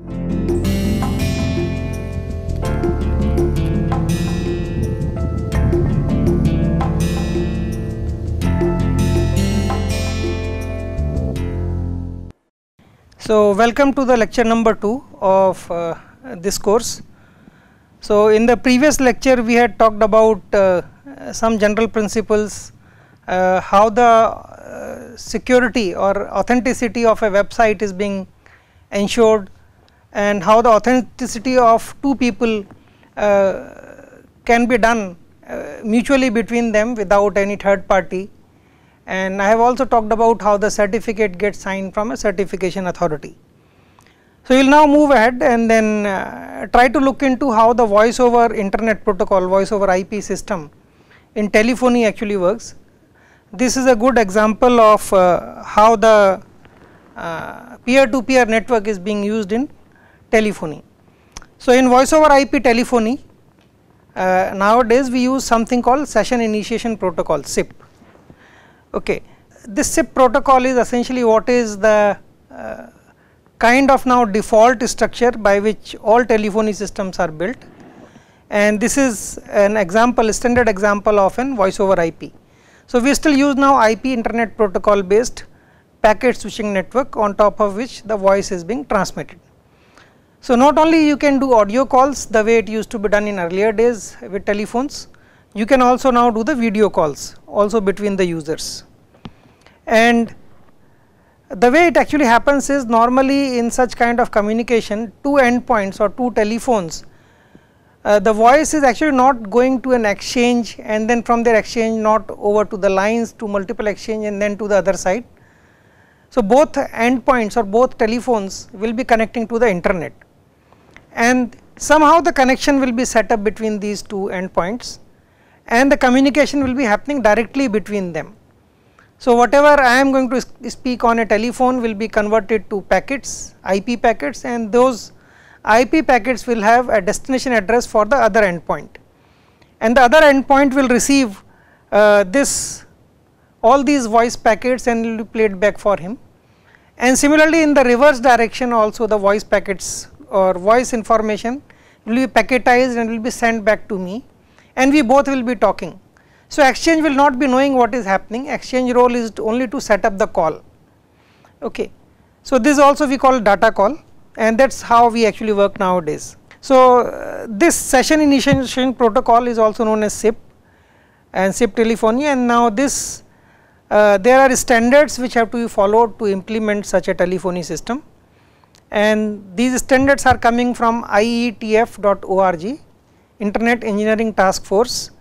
So, welcome to the lecture number 2 of this course. So, in the previous lecture we had talked about some general principles, how the security or authenticity of a website is being ensured, and how the authenticity of two people can be done mutually between them without any third party. And I have also talked about how the certificate gets signed from a certification authority. So, we will now move ahead and then try to look into how the voice over internet protocol, voice over IP system in telephony actually works. This is a good example of how the peer to peer network is being used in telephony. So, in voice over IP telephony nowadays we use something called session initiation protocol, SIP. Okay. This SIP protocol is essentially what is the kind of now default structure by which all telephony systems are built, and this is an example, a standard example of an voice over IP. So, we still use now IP internet protocol based packet switching network on top of which the voice is being transmitted. So, not only you can do audio calls the way it used to be done in earlier days with telephones, you can also now do the video calls also between the users. And the way it actually happens is, normally in such kind of communication, two endpoints or two telephones, the voice is actually not going to an exchange and then from their exchange not over to the lines to multiple exchange and then to the other side. So, both endpoints or both telephones will be connecting to the internet, and somehow the connection will be set up between these two endpoints and the communication will be happening directly between them. So, whatever I am going to speak on a telephone will be converted to packets, IP packets, and those IP packets will have a destination address for the other endpoint, and the other endpoint will receive all these voice packets and will be played back for him. And similarly, in the reverse direction also the voice packets or voice information will be packetized and will be sent back to me, and we both will be talking. So, exchange will not be knowing what is happening, exchange role is only to set up the call. Okay. So, this also we call data call, and that is how we actually work nowadays. So, this session initiation protocol is also known as SIP and SIP telephony, and now this there are standards which have to be followed to implement such a telephony system, and these standards are coming from IETF.org, Internet Engineering Task Force.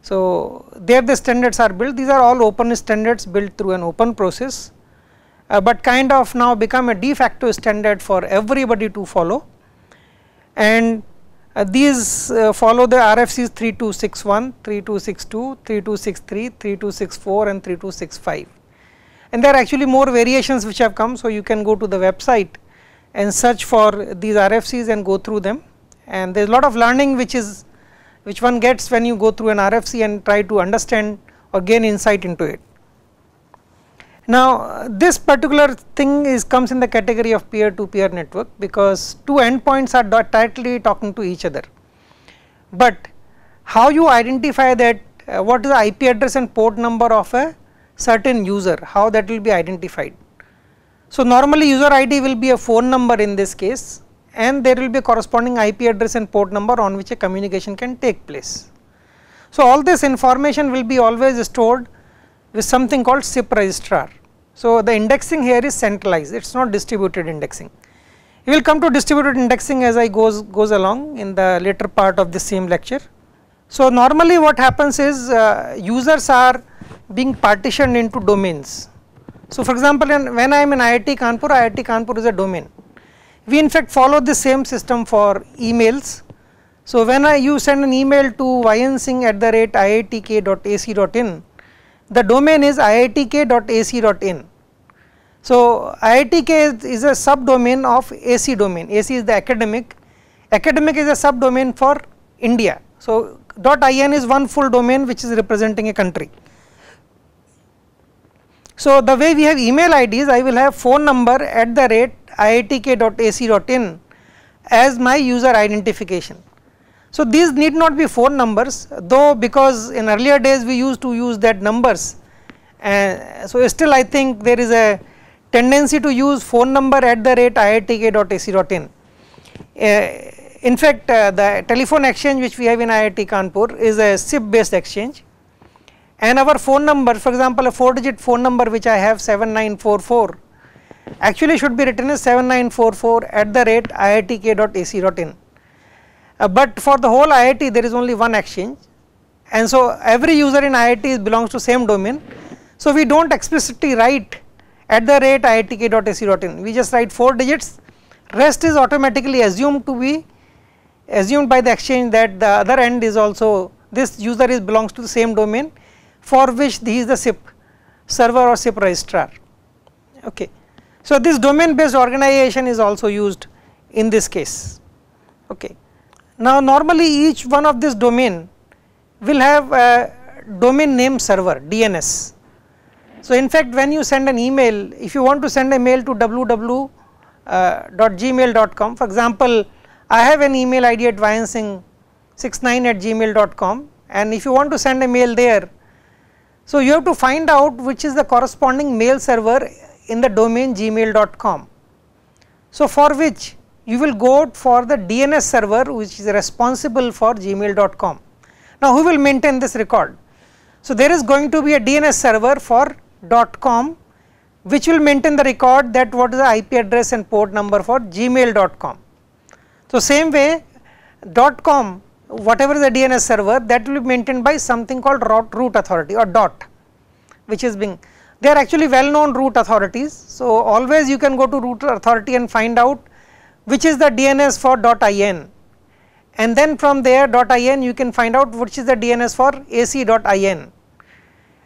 So, there the standards are built, these are all open standards built through an open process, but kind of now become a de facto standard for everybody to follow, and these follow the RFCs 3261, 3262, 3263, 3264 and 3265, and there are actually more variations which have come. So, you can go to the website and search for these RFCs and go through them, and there is a lot of learning which one gets when you go through an RFC and try to understand or gain insight into it. Now, this particular thing comes in the category of peer to peer network, because two endpoints are directly talking to each other, but how you identify that what is the IP address and port number of a certain user, how that will be identified. So, normally user ID will be a phone number in this case, and there will be a corresponding IP address and port number on which a communication can take place. So, all this information will be always stored with something called SIP registrar. So, the indexing here is centralized, it is not distributed indexing. We will come to distributed indexing as I goes along in the later part of the same lecture. So, normally what happens is users are being partitioned into domains. So, for example, when I am in IIT Kanpur is a domain. We in fact follow the same system for emails. So, when you send an email to ynsing@iitk.ac.in, the domain is iitk.ac.in. So, IITK is a subdomain of AC domain, AC is the academic is a subdomain for India. So, .in is one full domain which is representing a country. So, the way we have email IDs, I will have phone number @iitk.ac.in as my user identification. So these need not be phone numbers, though, because in earlier days we used to use that numbers, so still I think there is a tendency to use phone number @iitk.ac.in. In fact, the telephone exchange which we have in IIT Kanpur is a SIP based exchange, and our phone number, for example, a 4-digit phone number which I have 7944 actually should be written as 7944@iitk.ac.in. But for the whole IIT there is only one exchange, and so every user in IIT belongs to same domain. So we do not explicitly write @iitk.ac.in, we just write 4 digits, rest is automatically assumed by the exchange that the other end is also, this user belongs to the same domain for which he is the SIP server or SIP registrar. Okay. So this domain based organization is also used in this case. Okay. Now normally each one of this domain will have a domain name server, DNS. So in fact when you send an email, if you want to send a mail to www.gmail.com, for example, I have an email ID at vayansingh69@gmail.com, and if you want to send a mail there, so you have to find out which is the corresponding mail server in the domain gmail.com. So for which you will go for the DNS server which is responsible for gmail.com. Now who will maintain this record? So there is going to be a DNS server for .com which will maintain the record that what is the IP address and port number for gmail.com. So same way .com, whatever is the DNS server, that will be maintained by something called root authority or dot, which is being, they are actually well known root authorities. So always you can go to root authority and find out which is the DNS for .in, and then from there .in you can find out which is the DNS for ac.in,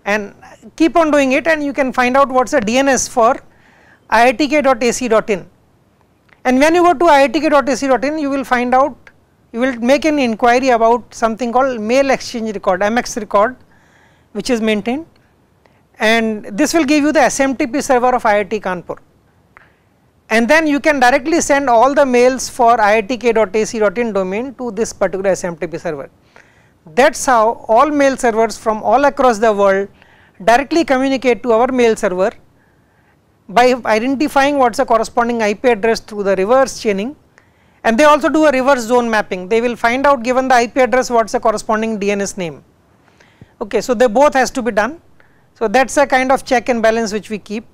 and keep on doing it and you can find out what is the DNS for iitk.ac.in. And when you go to iitk.ac.in, you will find out, you will make an inquiry about something called mail exchange record, MX record, which is maintained, and this will give you the SMTP server of IIT Kanpur, and then you can directly send all the mails for iitk.ac.in domain to this particular SMTP server. That is how all mail servers from all across the world directly communicate to our mail server by identifying what is the corresponding IP address through the reverse chaining, and they also do a reverse zone mapping. They will find out, given the IP address, what is the corresponding DNS name. Okay, so they both has to be done. So that is a kind of check and balance which we keep,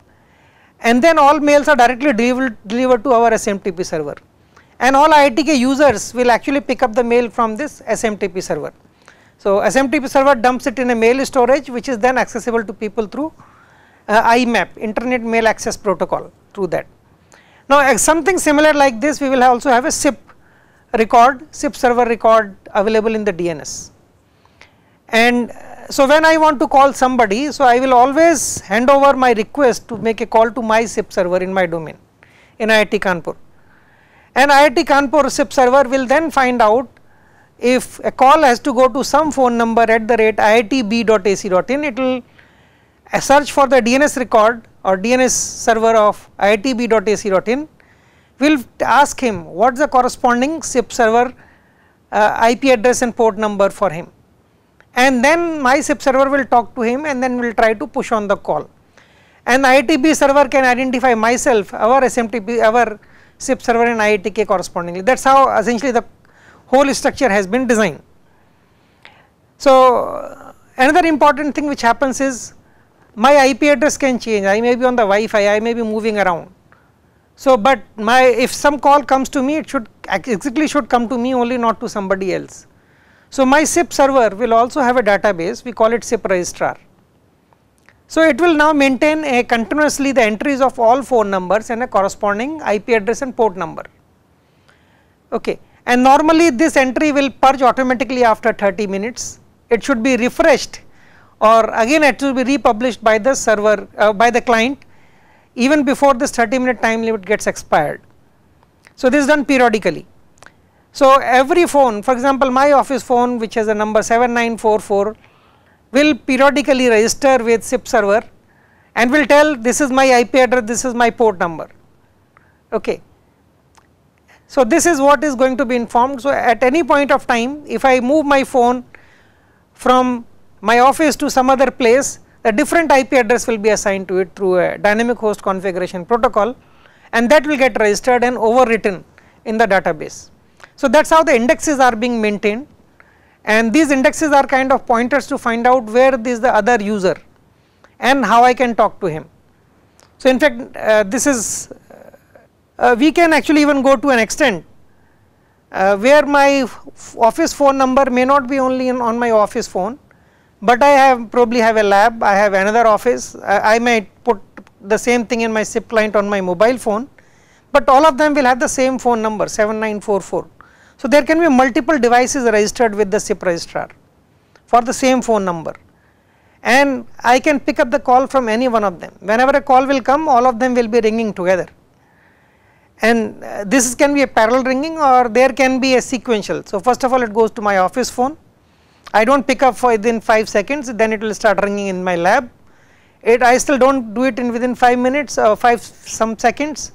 and then all mails are directly delivered to our SMTP server, and all IITK users will actually pick up the mail from this SMTP server. So SMTP server dumps it in a mail storage which is then accessible to people through IMAP, Internet Mail Access Protocol, through that. Now something similar like this, we will also have a SIP record, SIP server record available in the DNS. And so when I want to call somebody, so I will always hand over my request to make a call to my SIP server in my domain in IIT Kanpur, and IIT Kanpur SIP server will then find out if a call has to go to some phone number @iitb.ac.in, it will search for the DNS record or DNS server of iitb.ac.in, will ask him what is the corresponding SIP server IP address and port number for him, and then my SIP server will talk to him and then will try to push on the call, and IITB server can identify myself, our SMTP, our SIP server in IITK correspondingly. That is how essentially the whole structure has been designed. So another important thing which happens is my IP address can change, I may be on the Wi-Fi, I may be moving around. So but if some call comes to me, it should exactly come to me only, not to somebody else. So my SIP server will also have a database, we call it SIP registrar. So it will now maintain continuously the entries of all phone numbers and a corresponding IP address and port number. Okay. And normally this entry will purge automatically after 30 minutes, it should be refreshed, or again it will be republished by the server, by the client, even before this 30-minute time limit gets expired. So this is done periodically. So every phone, for example my office phone which has a number 7944 will periodically register with SIP server and will tell this is my IP address, this is my port number. Okay. So this is what is going to be informed. So at any point of time, if I move my phone from my office to some other place, a different IP address will be assigned to it through a dynamic host configuration protocol, and that will get registered and overwritten in the database. So that is how the indexes are being maintained, and these indexes are kind of pointers to find out where is the other user and how I can talk to him. So in fact this is we can actually even go to an extent where my office phone number may not be only on my office phone, but I probably have a lab, I have another office, I might put the same thing in my SIP client on my mobile phone, but all of them will have the same phone number 7944. So there can be multiple devices registered with the SIP registrar for the same phone number, and I can pick up the call from any one of them. Whenever a call will come, all of them will be ringing together, and this can be a parallel ringing or there can be a sequential. So first of all it goes to my office phone, I do not pick up for within 5 seconds, then it will start ringing in my lab. I still do not do it in within 5 minutes or 5 some seconds,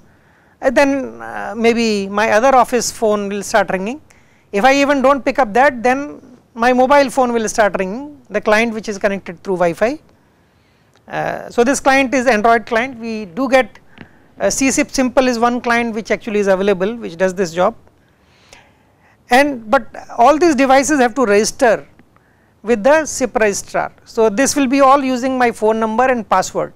then maybe my other office phone will start ringing. If I even do not pick up that, then my mobile phone will start ringing, the client which is connected through Wi-Fi. So this client is Android client. We do get CSIP simple is one client which actually is available, which does this job, and but all these devices have to register with the SIP registrar. So this will be all using my phone number and password.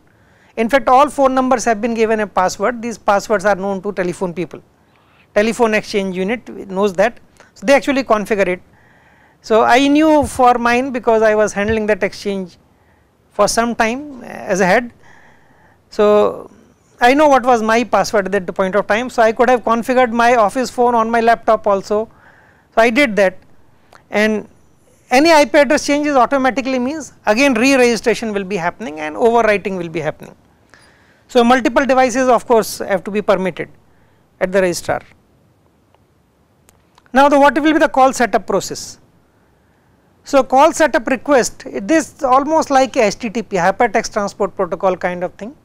In fact all phone numbers have been given a password. These passwords are known to telephone people, telephone exchange unit knows that, so they actually configure it. So I knew for mine because I was handling that exchange for some time as a head, so I know what was my password at that point of time. So I could have configured my office phone on my laptop also, so I did that, and any IP address changes automatically means again re-registration will be happening and overwriting will be happening. So multiple devices of course have to be permitted at the registrar. Now what will be the call setup process? So call setup request, this is almost like a HTTP, hypertext transport protocol kind of thing.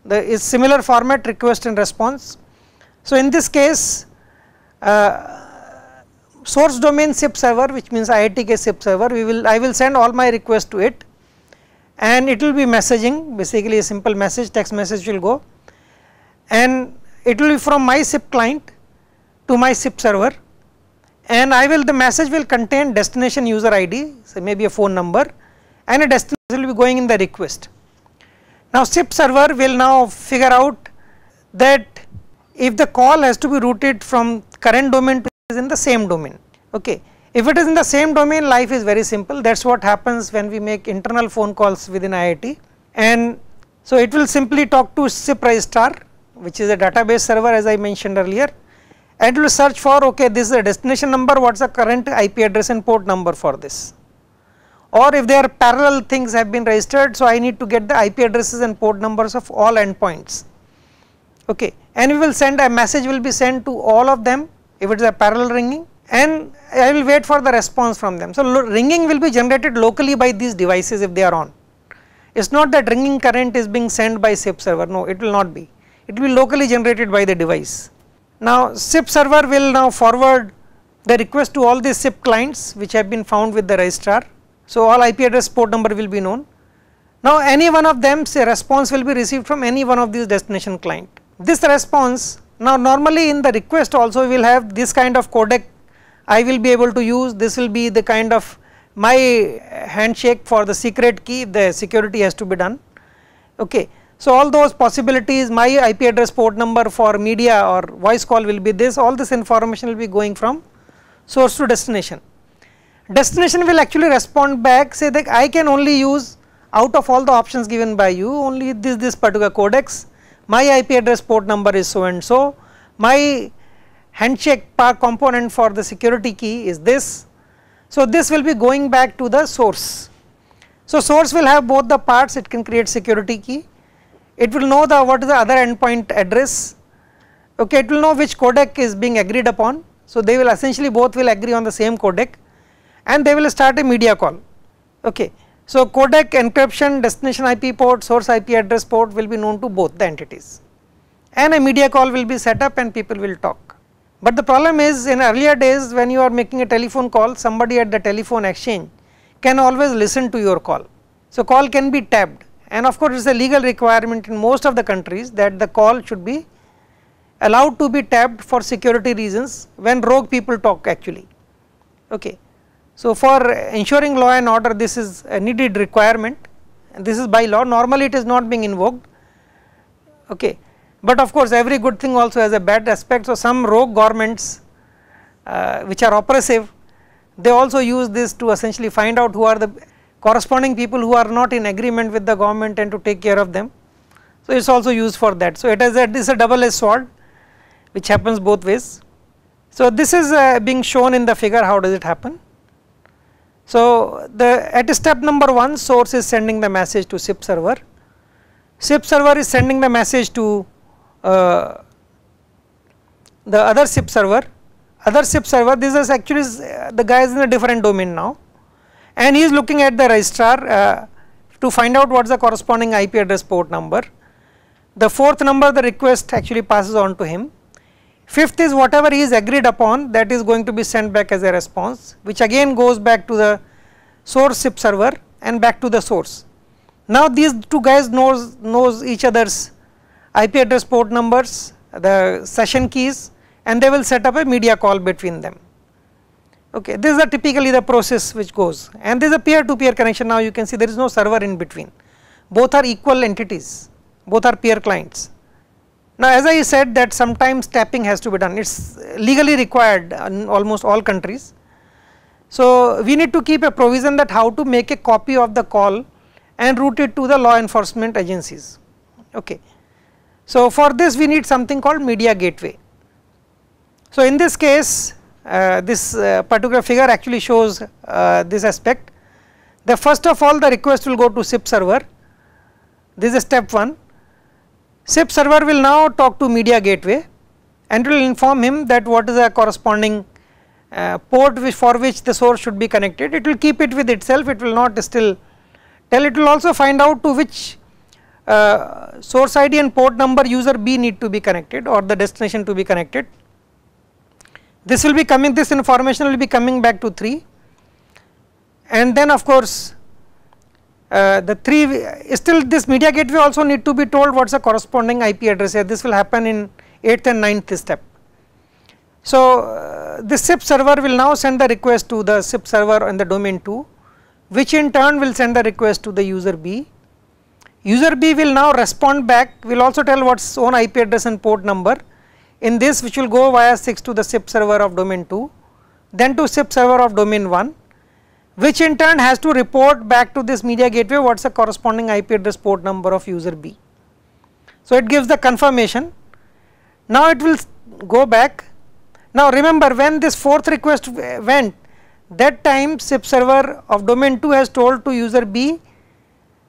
There is similar format, request and response. So in this case source domain SIP server, which means IITK SIP server, I will send all my requests to it, and it will be messaging, basically a simple message, text message will go, and it will be from my SIP client to my SIP server, and the message will contain destination user ID, so maybe a phone number, and a destination will be going in the request. Now SIP server will now figure out that if the call has to be routed from current domain to is in the same domain. Okay, if it is in the same domain, life is very simple. That is what happens when we make internal phone calls within IIT, and so it will simply talk to SIP registrar, which is a database server as I mentioned earlier, and it will search for, okay, this is a destination number, what is the current IP address and port number for this, or if there are parallel things have been registered, so I need to get the IP addresses and port numbers of all endpoints. Okay, and we will send a message will be sent to all of them if it is a parallel ringing, and I will wait for the response from them. So ringing will be generated locally by these devices if they are on. It is not that ringing current is being sent by SIP server, no, it will not be, it will be locally generated by the device. Now SIP server will now forward the request to all these SIP clients which have been found with the registrar, so all IP address port number will be known. Now any one of them, say, response will be received from any one of these destination client. This response, now normally in the request also we will have this kind of codec I will be able to use, this will be the kind of my handshake for the secret key if the security has to be done. Okay. So all those possibilities, my IP address port number for media or voice call will be this, all this information will be going from source to destination. Destination will actually respond back, say that I can only use out of all the options given by you only this particular codecs, my IP address port number is so and so, my handshake part component for the security key is this. So this will be going back to the source. So source will have both the parts, it can create security key, it will know the what is the other endpoint address, okay, it will know which codec is being agreed upon. So they will essentially both will agree on the same codec and they will start a media call. Okay. So codec, encryption, destination IP port, source IP address port will be known to both the entities, and a media call will be set up and people will talk. But the problem is, in earlier days when you are making a telephone call, somebody at the telephone exchange can always listen to your call. So, call can be tapped, and of course, it is a legal requirement in most of the countries that the call should be allowed to be tapped for security reasons when rogue people talk actually. Okay. So, for ensuring law and order, this is a needed requirement, and this is by law. Normally it is not being invoked, okay. But of course, every good thing also has a bad aspect. So, some rogue governments which are oppressive, they also use this to essentially find out who are the corresponding people who are not in agreement with the government and to take care of them. So, it is also used for that. So, it is a double-edged sword which happens both ways. So, this is being shown in the figure. How does it happen? So, at step number 1, source is sending the message to SIP server. SIP server is sending the message to the other SIP server. Other SIP server, this is actually the guy is in a different domain now, and he is looking at the registrar to find out what is the corresponding IP address port number. The fourth number, the request actually passes on to him. Fifth is whatever he is agreed upon, that is going to be sent back as a response, which again goes back to the source SIP server and back to the source. Now, these two guys knows each other's IP address port numbers, the session keys, and they will set up a media call between them. Okay, this is typically the process which goes, and there is a peer-to-peer connection. Now, you can see there is no server in between, both are equal entities, both are peer clients. Now, as I said that sometimes tapping has to be done, it is legally required in almost all countries. So, we need to keep a provision that how to make a copy of the call and route it to the law enforcement agencies. Okay. So, for this we need something called media gateway. So, in this case this particular figure actually shows this aspect. The first of all, the request will go to SIP server, this is step 1. SIP server will now talk to media gateway and will inform him that what is the corresponding port for which the source should be connected. It will keep it with itself, it will not still tell, it will also find out to which source ID and port number user B need to be connected or the destination to be connected. This will be coming, this information will be coming back to 3, and then of course the 3 still this media gateway also need to be told what is the corresponding IP address here. This will happen in 8th and 9th step. So, this SIP server will now send the request to the SIP server in the domain 2, which in turn will send the request to the user B. User B will now respond back, will also tell what is its own IP address and port number, in this which will go via 6 to the SIP server of domain 2, then to SIP server of domain 1, which in turn has to report back to this media gateway what is the corresponding IP address port number of user B. So, it gives the confirmation. Now, it will go back. Now, remember when this fourth request went, that time SIP server of domain 2 has told to user B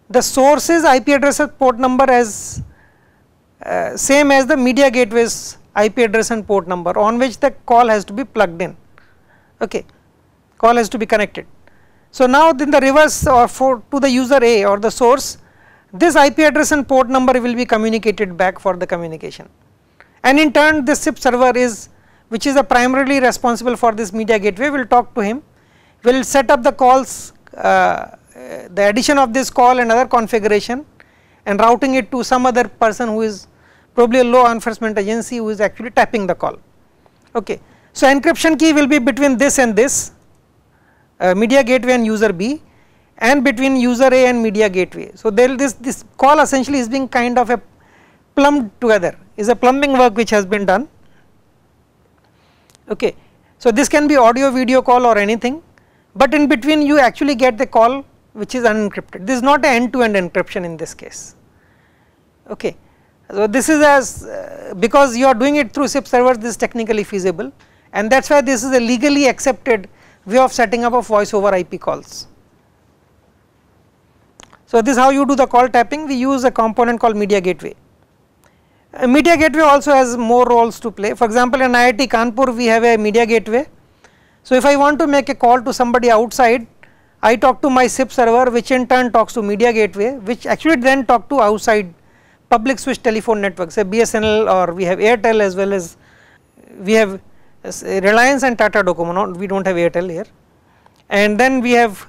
the source's IP address and port number as same as the media gateway's IP address and port number on which the call has to be plugged in. Okay, call has to be connected. So, now in the reverse or to the user A or the source, this IP address and port number will be communicated back for the communication, and in turn this SIP server is, which is primarily responsible for this media gateway, will talk to him, will set up the calls, the addition of this call and other configuration and routing it to some other person who is probably a law enforcement agency who is actually tapping the call. Okay. So, encryption key will be between this and this media gateway and user B, and between user A and media gateway. So, there this call essentially is being kind of a plumbed together, is a plumbing work which has been done. Okay. So, this can be audio video call or anything, but in between you actually get the call which is unencrypted. This is not an end-to-end encryption in this case. Okay. So, this is as because you are doing it through SIP servers, this is technically feasible, and that is why this is a legally accepted way of setting up of voice over IP calls. So, this is how you do the call tapping. We use a component called media gateway. Media gateway also has more roles to play. For example, in IIT Kanpur we have a media gateway. So, if I want to make a call to somebody outside, I talk to my SIP server, which in turn talks to media gateway, which actually then talk to outside public switch telephone networks, say BSNL, or we have Airtel, as well as we have Reliance and Tata Docomo, we do not have Airtel here, and then we have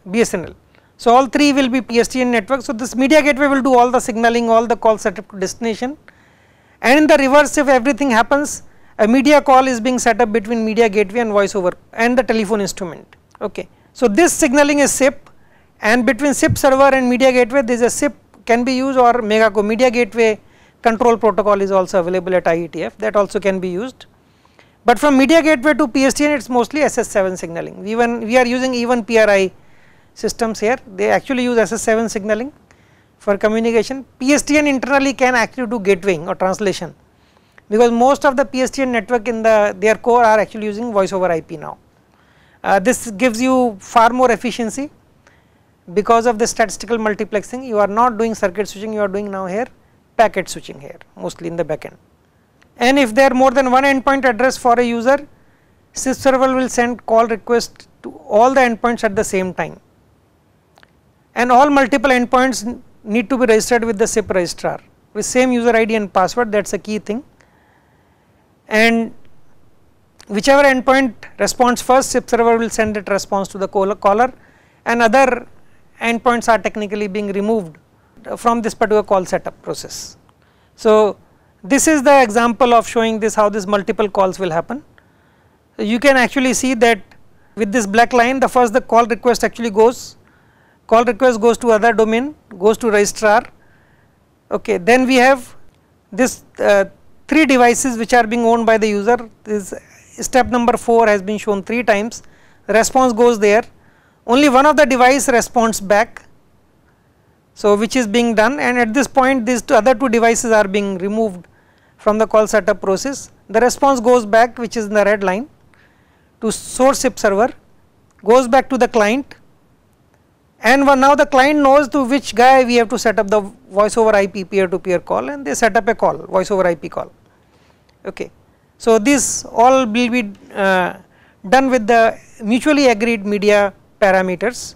BSNL. So, all three will be PSTN network. So, this media gateway will do all the signaling, all the call setup to destination, and in the reverse, if everything happens, a media call is being set up between media gateway and voice over and the telephone instrument. Okay. So, this signaling is SIP, and between SIP server and media gateway there is a SIP can be used, or Megaco media gateway control protocol is also available at IETF, that also can be used. But from media gateway to PSTN it is mostly SS7 signaling. We are using even PRI systems here, they actually use SS7 signaling for communication. PSTN internally can actually do gatewaying or translation, because most of the PSTN network in their core are actually using voice over IP now. This gives you far more efficiency because of the statistical multiplexing. You are not doing circuit switching, you are doing now here packet switching here mostly in the backend. And if there are more than one endpoint address for a user, SIP server will send call request to all the endpoints at the same time, and all multiple endpoints need to be registered with the SIP registrar with same user ID and password, that is a key thing. And whichever endpoint responds first, SIP server will send that response to the caller, and other endpoints are technically being removed from this particular call setup process. So, this is the example of showing this how this multiple calls will happen. So, you can actually see that with this black line, the first the call request actually goes, call request goes to other domain, goes to registrar. Okay, then we have this 3 devices which are being owned by the user. This step number 4 has been shown 3 times, the response goes there, only one of the device responds back. So, which is being done, and at this point these other 2 devices are being removed from the call setup process. The response goes back, which is in the red line, to source SIP server, goes back to the client, and now the client knows to which guy we have to set up the voice over IP peer to peer call, and they set up a call, voice over IP call. Okay. So, this all will be done with the mutually agreed media parameters.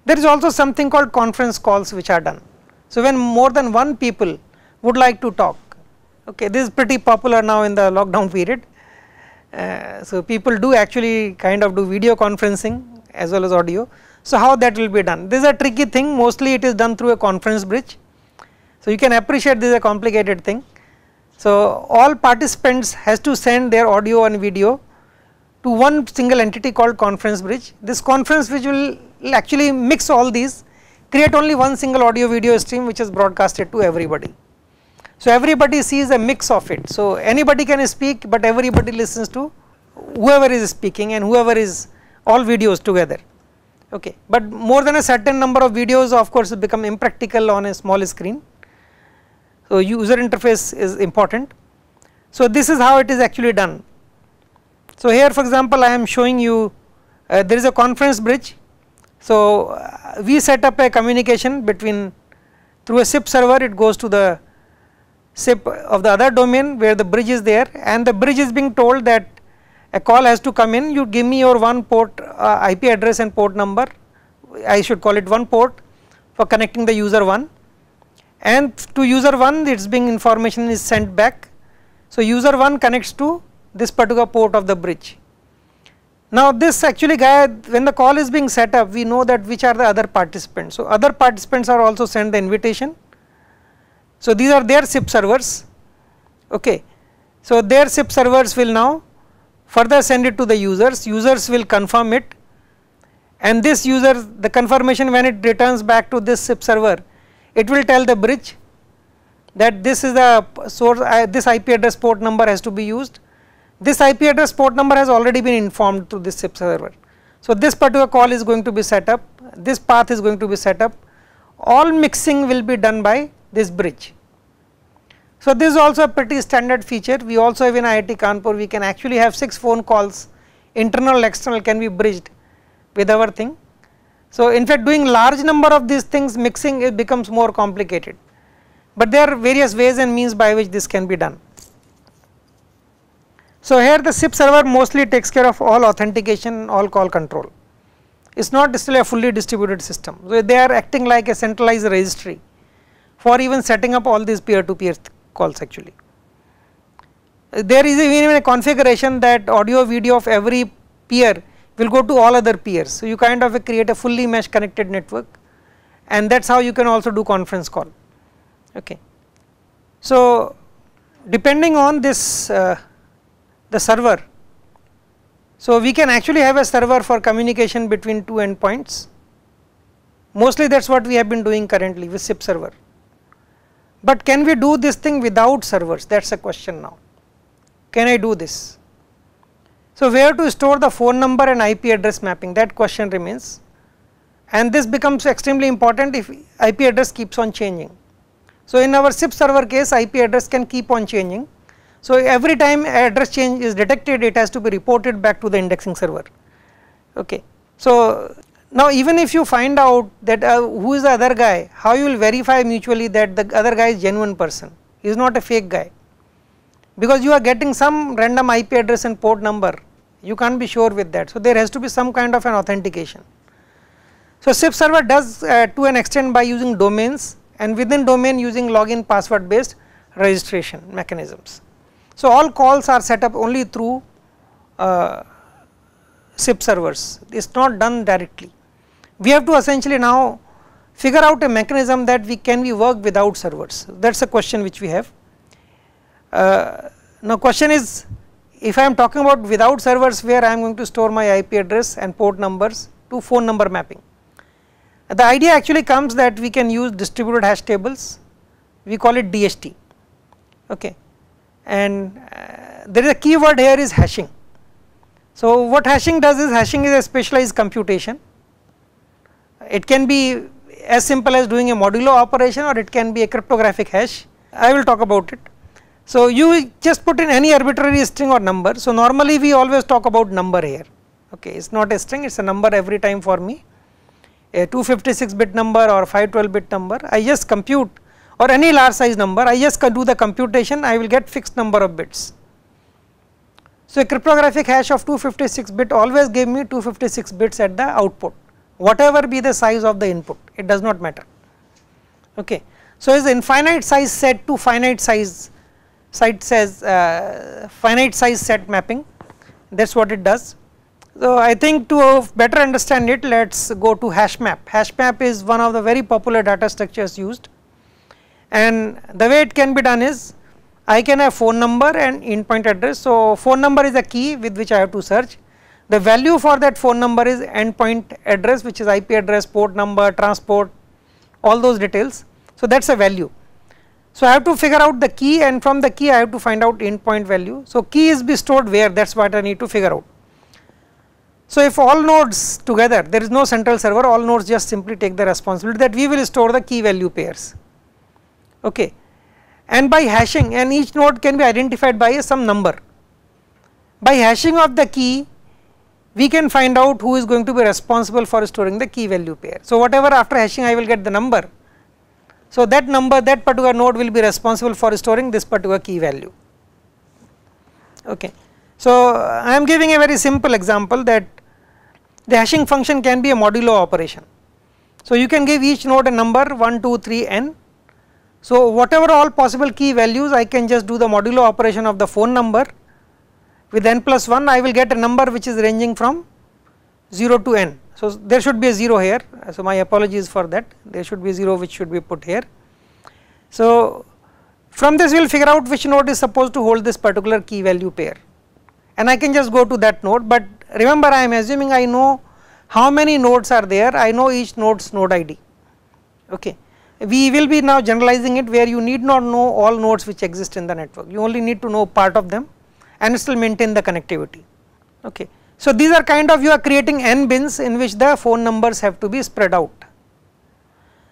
There is also something called conference calls which are done. So, when more than one people would like to talk, okay, this is pretty popular now in the lockdown period. So, people do actually kind of do video conferencing as well as audio. So, how that will be done? This is a tricky thing, mostly it is done through a conference bridge. So, you can appreciate this is a complicated thing. So, all participants has to send their audio and video to one single entity called conference bridge. This conference bridge will actually mix all these, create only one single audio video stream which is broadcasted to everybody. So, everybody sees a mix of it. So, anybody can speak, but everybody listens to whoever is speaking and whoever is all videos together. Okay. But more than a certain number of videos of course become impractical on a small screen. So, user interface is important. So, this is how it is actually done. So, here for example, I am showing you there is a conference bridge. So, we set up a communication between through a SIP server, it goes to the SIP of the other domain where the bridge is there, and the bridge is being told that a call has to come in, you give me your one port IP address and port number, I should call it one port for connecting the user 1, and to user 1 its being information is sent back. So, user 1 connects to this particular port of the bridge. Now, this actually guy, when the call is being set up, we know that which are the other participants. So, other participants are also sent the invitation. So, these are their SIP servers. Okay. So, their SIP servers will now further send it to the users, users will confirm it, and this user, the confirmation when it returns back to this SIP server, it will tell the bridge that this is the source, this IP address port number has to be used. This IP address port number has already been informed to this SIP server. So, this particular call is going to be set up, this path is going to be set up, all mixing will be done by this bridge. So, this is also a pretty standard feature. We also have in IIT Kanpur, we can actually have 6 phone calls, internal external can be bridged with our thing. So, in fact, doing large number of these things, mixing, it becomes more complicated, but there are various ways and means by which this can be done. So, here the SIP server mostly takes care of all authentication, all call control. It is not still a fully distributed system. So, they are acting like a centralized registry for even setting up all these peer to peer calls actually. There is even a configuration that audio video of every peer will go to all other peers. So, you kind of create a fully mesh connected network, and that is how you can also do conference call. Okay. So, depending on this the server, so we can actually have a server for communication between two endpoints. Mostly that is what we have been doing currently with SIP server, but can we do this thing without servers? That is a question now. Can I do this? So, where to store the phone number and IP address mapping, that question remains, and this becomes extremely important if IP address keeps on changing. So, in our SIP server case, IP address can keep on changing. So, every time address change is detected, it has to be reported back to the indexing server. Okay. So, now even if you find out that who is the other guy, how you will verify mutually that the other guy is genuine person, he is not a fake guy, because you are getting some random IP address and port number, you can't be sure with that. So, there has to be some kind of an authentication. So, SIP server does to an extent by using domains, and within domain using login password based registration mechanisms. So, all calls are set up only through SIP servers, it is not done directly. We have to essentially now figure out a mechanism that can we work without servers, that is a question which we have. Now question is, if I am talking about without servers, where I am going to store my IP address and port numbers to phone number mapping. The idea actually comes that we can use distributed hash tables, we call it DHT, okay, and there is a keyword here is hashing. So, what hashing does is, hashing is a specialized computation. It can be as simple as doing a modulo operation, or it can be a cryptographic hash. I will talk about it. So, you just put in any arbitrary string or number. So, normally we always talk about number here, okay, it is not a string, it is a number every time for me, a 256 bit number or 512 bit number. I just compute, or any large size number, I just do the computation, I will get fixed number of bits. So, a cryptographic hash of 256 bit always gave me 256 bits at the output, whatever be the size of the input, it does not matter. Okay. So, is infinite size set to finite size says finite size set mapping, that is what it does. So, I think to better understand it, let us go to hash map. Hash map is one of the very popular data structures used, and the way it can be done is, I can have phone number and endpoint address. So, phone number is a key with which I have to search, the value for that phone number is endpoint address, which is IP address, port number, transport, all those details. So, that is a value. So, I have to figure out the key, and from the key I have to find out endpoint value. So, key is be stored where, that is what I need to figure out. So, if all nodes together, there is no central server, all nodes just simply take the responsibility that we will store the key value pairs, okay. And by hashing, and each node can be identified by some number. By hashing of the key, we can find out who is going to be responsible for storing the key value pair. So, whatever after hashing I will get the number. So, that number, that particular node will be responsible for storing this particular key value, okay. So, I am giving a very simple example that the hashing function can be a modulo operation. So, you can give each node a number 1, 2, 3, n. So, whatever all possible key values, I can just do the modulo operation of the phone number with n plus 1, I will get a number which is ranging from 0 to n. So, there should be a 0 here, so my apologies for that, there should be 0 which should be put here. So, from this we will figure out which node is supposed to hold this particular key value pair, and I can just go to that node, but remember I am assuming I know how many nodes are there, I know each node's node ID, okay. We will be now generalizing it where you need not know all nodes which exist in the network, you only need to know part of them and still maintain the connectivity, okay. So, these are kind of, you are creating n bins in which the phone numbers have to be spread out.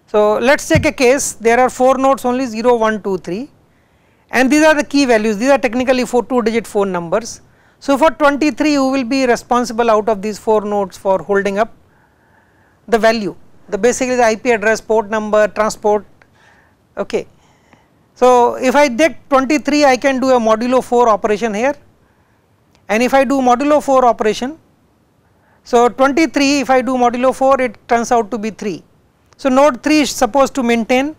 So, let us take a case, there are 4 nodes only 0, 1, 2, 3, and these are the key values, these are technically 2 digit phone numbers. So, for 23 you will be responsible out of these 4 nodes for holding up the value, the basically the IP address, port number, transport, okay. So, if I take 23 I can do a modulo 4 operation here, and if I do modulo 4 operation, so 23 if I do modulo 4 it turns out to be 3. So, node 3 is supposed to maintain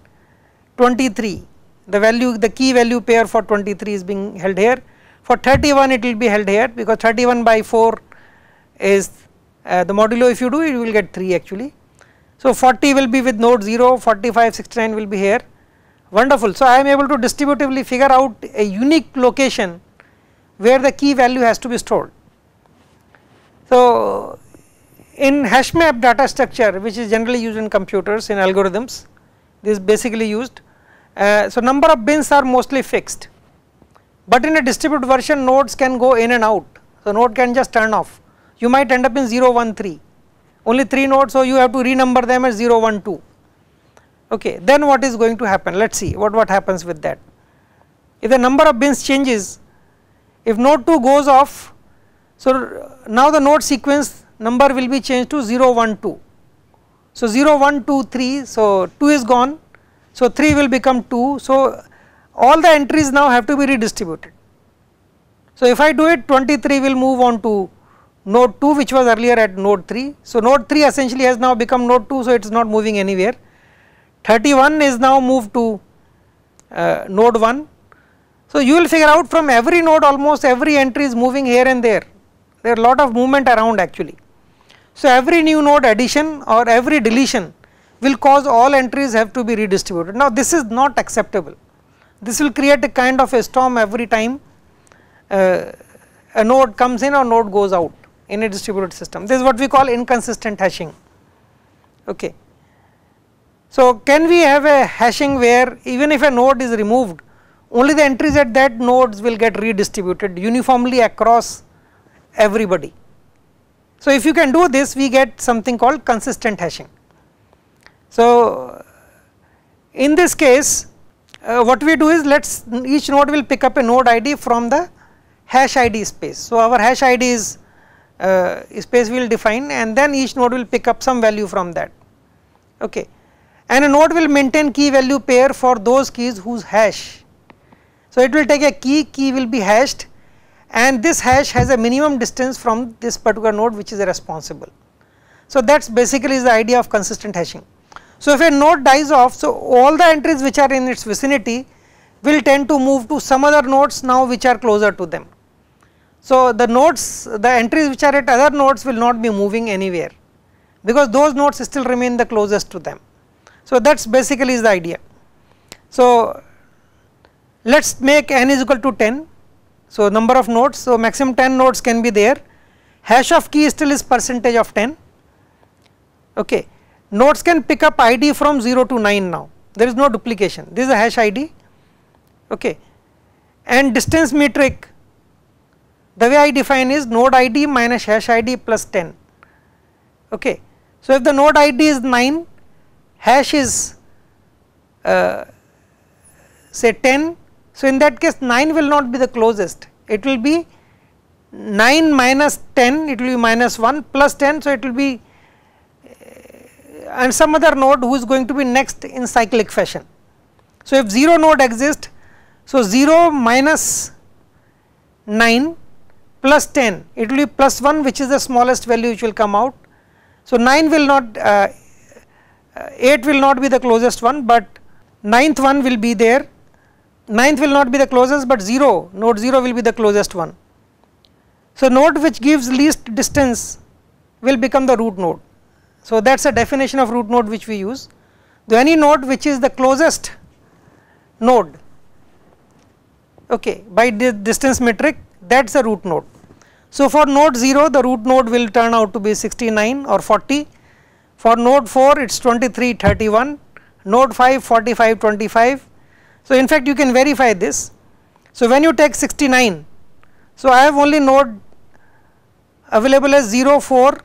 23, the value, the key value pair for 23 is being held here, For 31 it will be held here, because 31 by 4 is the modulo. If you do it, you will get 3 actually. So 40 will be with node 0, 45, 69 will be here. Wonderful. So I am able to distributively figure out a unique location where the key value has to be stored. So in hash map data structure, which is generally used in computers, in algorithms, this is basically used. So number of bins are mostly fixed, but in a distributed version nodes can go in and out. So node can just turn off. You might end up in 0, 1, 3, only 3 nodes, so you have to renumber them as 0, 1, 2. Okay, then what is going to happen? Let us see what happens with that. If the number of bins changes, if node 2 goes off, so now the node sequence number will be changed to 0, 1, 2. So 0, 1, 2, 3, so 2 is gone, so 3 will become 2, so all the entries now have to be redistributed. So if I do it, 23 will move on to node 2, which was earlier at node 3, so node 3 essentially has now become node 2, so it is not moving anywhere. 31 is now moved to node 1. So you will figure out from every node almost every entry is moving here and there are a lot of movement around actually. So every new node addition or every deletion will cause all entries have to be redistributed. Now this is not acceptable, this will create a kind of a storm every time a node comes in or node goes out in a distributed system. This is what we call inconsistent hashing. Okay. So can we have a hashing where even if a node is removed, only the entries at that nodes will get redistributed uniformly across everybody. So if you can do this, we get something called consistent hashing. So in this case what we do is each node will pick up a node ID from the hash ID space. So our hash ID is space we will define, and then each node will pick up some value from that. Okay. And a node will maintain key value pair for those keys whose hash. So it will take a key will be hashed, and this hash has a minimum distance from this particular node which is responsible. So that is basically the idea of consistent hashing. So if a node dies off, so all the entries which are in its vicinity will tend to move to some other nodes now which are closer to them. So the entries which are at other nodes will not be moving anywhere, because those nodes still remain the closest to them. So that is basically the idea. So let us make n is equal to 10, so number of nodes, so maximum 10 nodes can be there, hash of key still is percentage of 10. Okay. Nodes can pick up ID from 0 to 9 now, there is no duplication, this is a hash ID. Okay. And distance metric, the way I define is node ID minus hash ID plus 10. Okay. So if the node ID is 9, hash is say 10, so in that case 9 will not be the closest, it will be 9 minus 10, it will be minus 1 plus 10, so it will be and some other node who is going to be next in cyclic fashion. So if 0 node exists, so 0 minus 9 plus 10, it will be plus 1, which is the smallest value which will come out. So 9 will not 8 will not be the closest one, but 9th one will be there, 9th will not be the closest, but 0, node 0 will be the closest one. So node which gives least distance will become the root node. So that is a definition of root node which we use. Any node which is the closest node, okay, by the distance metric, that is a root node. So for node 0 the root node will turn out to be 69 or 40, for node 4 it is 23, 31, node 5 45, 25. So in fact you can verify this. So when you take 69, so I have only node available as 0, 4,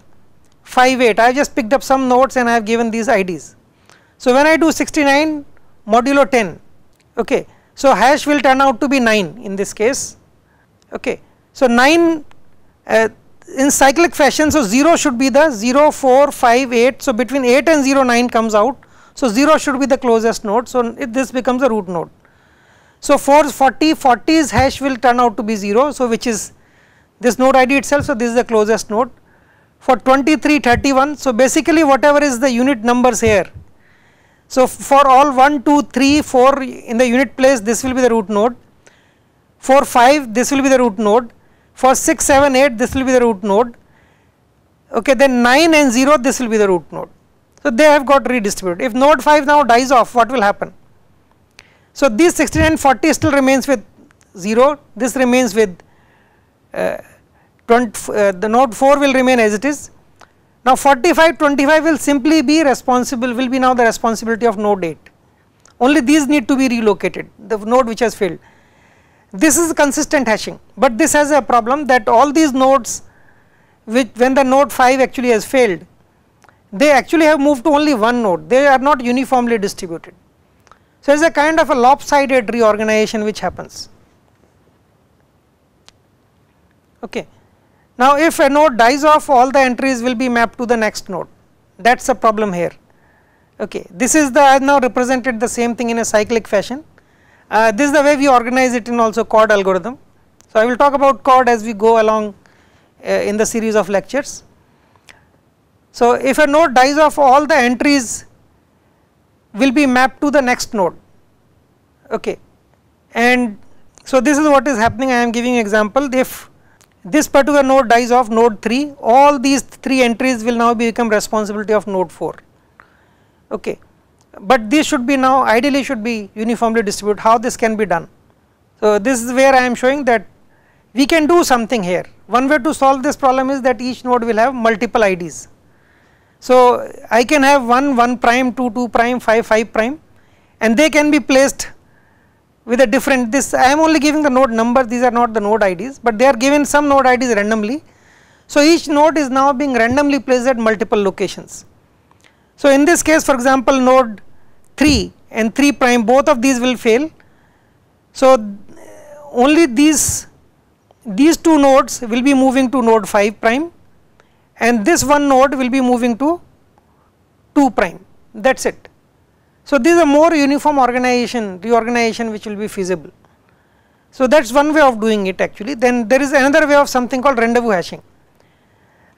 5, 8, I have just picked up some nodes and I have given these IDs. So when I do 69 modulo 10, okay, so hash will turn out to be 9 in this case. Okay. So 9 in cyclic fashion, so 0 should be the 0, 4, 5, 8, so between 8 and 0 9 comes out, so 0 should be the closest node, so this becomes a root node. So for 40's hash will turn out to be 0, so which is this node ID itself, so this is the closest node. For 23, 31, so basically whatever is the unit numbers here, so for all 1, 2, 3, 4 in the unit place, this will be the root node. 4, 5 this will be the root node, for 6, 7, 8 this will be the root node, okay, then 9 and 0 this will be the root node. So they have got redistributed. If node 5 now dies off, what will happen? So these 69, 40 still remains with 0, this remains with the node 4 will remain as it is. Now 45, 25 will simply be responsible, will be now the responsibility of node 8. Only these need to be relocated, the node which has failed. This is consistent hashing, but this has a problem that all these nodes which when the node 5 actually has failed, they actually have moved to only one node, they are not uniformly distributed. So it is a kind of a lopsided reorganization which happens. Okay. Now if a node dies off, all the entries will be mapped to the next node, that is the problem here. Okay. This is the, I have now represented the same thing in a cyclic fashion. This is the way we organize it in also CORD algorithm. So I will talk about CORD as we go along in the series of lectures. So if a node dies off, all the entries will be mapped to the next node, okay. And so this is what is happening. I am giving example. If this particular node dies off, node 3, all these 3 entries will now become responsibility of node 4, okay. But this should be now ideally should be uniformly distributed. How this can be done? So this is where I am showing that we can do something here. One way to solve this problem is that each node will have multiple IDs. So I can have 1, 1 prime, 2, 2 prime, 5, 5 prime, and they can be placed with a different, this I am only giving the node number, these are not the node IDs, but they are given some node IDs randomly. So each node is now being randomly placed at multiple locations. So in this case, for example, node 3 and 3 prime, both of these will fail. So only these 2 nodes will be moving to node 5 prime, and this one node will be moving to 2 prime, that is it. So this is a more uniform reorganization which will be feasible. So that is one way of doing it actually. Then there is another way of something called rendezvous hashing.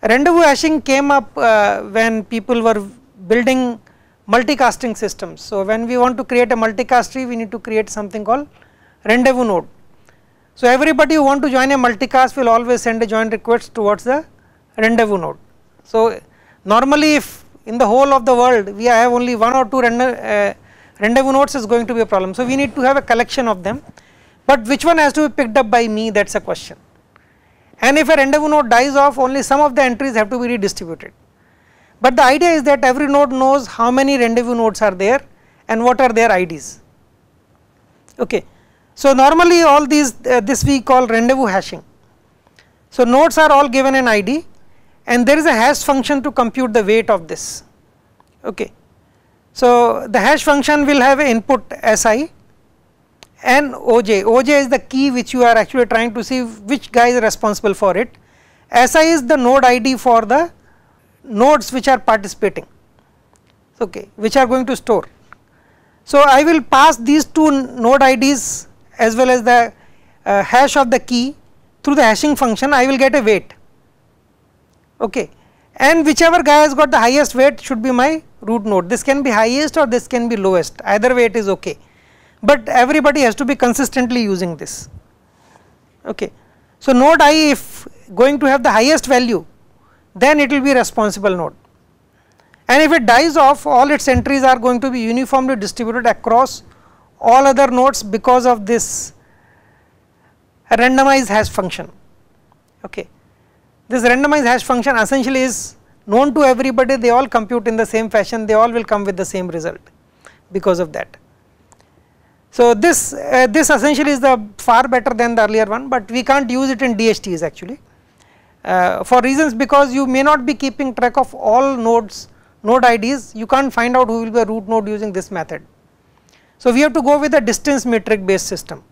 Rendezvous hashing came up when people were building multicasting systems. So when we want to create a multicast tree, we need to create something called rendezvous node. So everybody who want to join a multicast will always send a join request towards the rendezvous node. So normally if in the whole of the world we have only 1 or 2 rendezvous nodes, is going to be a problem. So we need to have a collection of them, but which one has to be picked up by me, that is a question. And if a rendezvous node dies off, only some of the entries have to be redistributed. But the idea is that every node knows how many rendezvous nodes are there and what are their IDs. Okay. So normally all these this we call rendezvous hashing. So nodes are all given an ID, and there is a hash function to compute the weight of this. Okay. So the hash function will have an input Si and Oj. Oj is the key which you are actually trying to see which guy is responsible for it. Si is the node ID for the nodes which are participating, okay, which are going to store. So I will pass these 2 node IDs as well as the hash of the key through the hashing function. I will get a weight, okay, and whichever guy has got the highest weight should be my root node. This can be highest or this can be lowest, either way it is okay, but everybody has to be consistently using this, okay. So node I, if going to have the highest value, then it will be responsible node, and if it dies off, all its entries are going to be uniformly distributed across all other nodes because of this randomized hash function, okay. This randomized hash function essentially is known to everybody, they all compute in the same fashion, they all will come with the same result because of that. So this essentially is the far better than the earlier one, but we can't use it in DHTs actually. For reasons because you may not be keeping track of all nodes, node IDs, you can't find out who will be a root node using this method. So we have to go with a distance metric based system,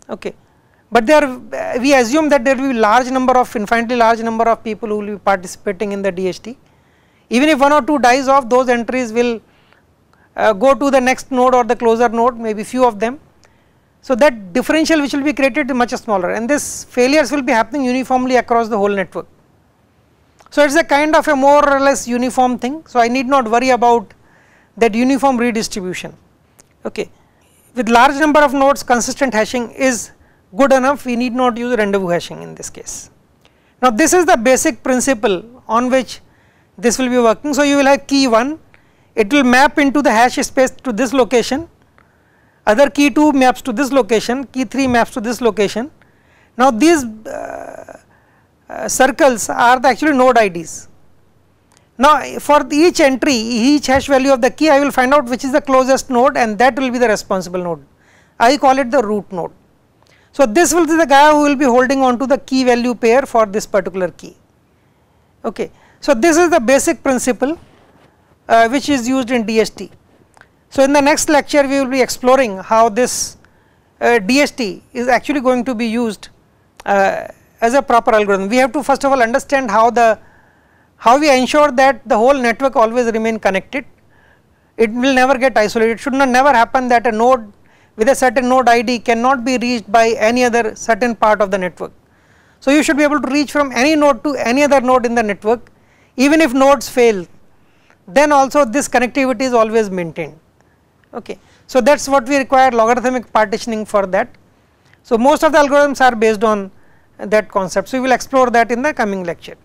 okay. But there we assume that there will be infinitely large number of people who will be participating in the DHT. Even if 1 or 2 dies off, those entries will go to the next node or the closer node, maybe few of them. So that differential which will be created is much smaller, and this failures will be happening uniformly across the whole network. So it is a kind of a more or less uniform thing, so I need not worry about that uniform redistribution, okay. With large number of nodes, consistent hashing is good enough, we need not use rendezvous hashing in this case. Now this is the basic principle on which this will be working. So you will have key 1, it will map into the hash space to this location, other key 2 maps to this location, key 3 maps to this location. Now these circles are the actually node IDs. Now for each entry, each hash value of the key, I will find out which is the closest node, and that will be the responsible node. I call it the root node. So this will be the guy who will be holding on to the key value pair for this particular key. Okay. So this is the basic principle which is used in DST. So in the next lecture we will be exploring how this DST is actually going to be used as a proper algorithm. We have to first of all understand how we ensure that the whole network always remain connected. It will never get isolated. It should never happen that a node with a certain node ID cannot be reached by any other certain part of the network. So you should be able to reach from any node to any other node in the network, even if nodes fail, then also this connectivity is always maintained. Okay. So that is what we require, logarithmic partitioning for that. So most of the algorithms are based on that concept. So we will explore that in the coming lecture.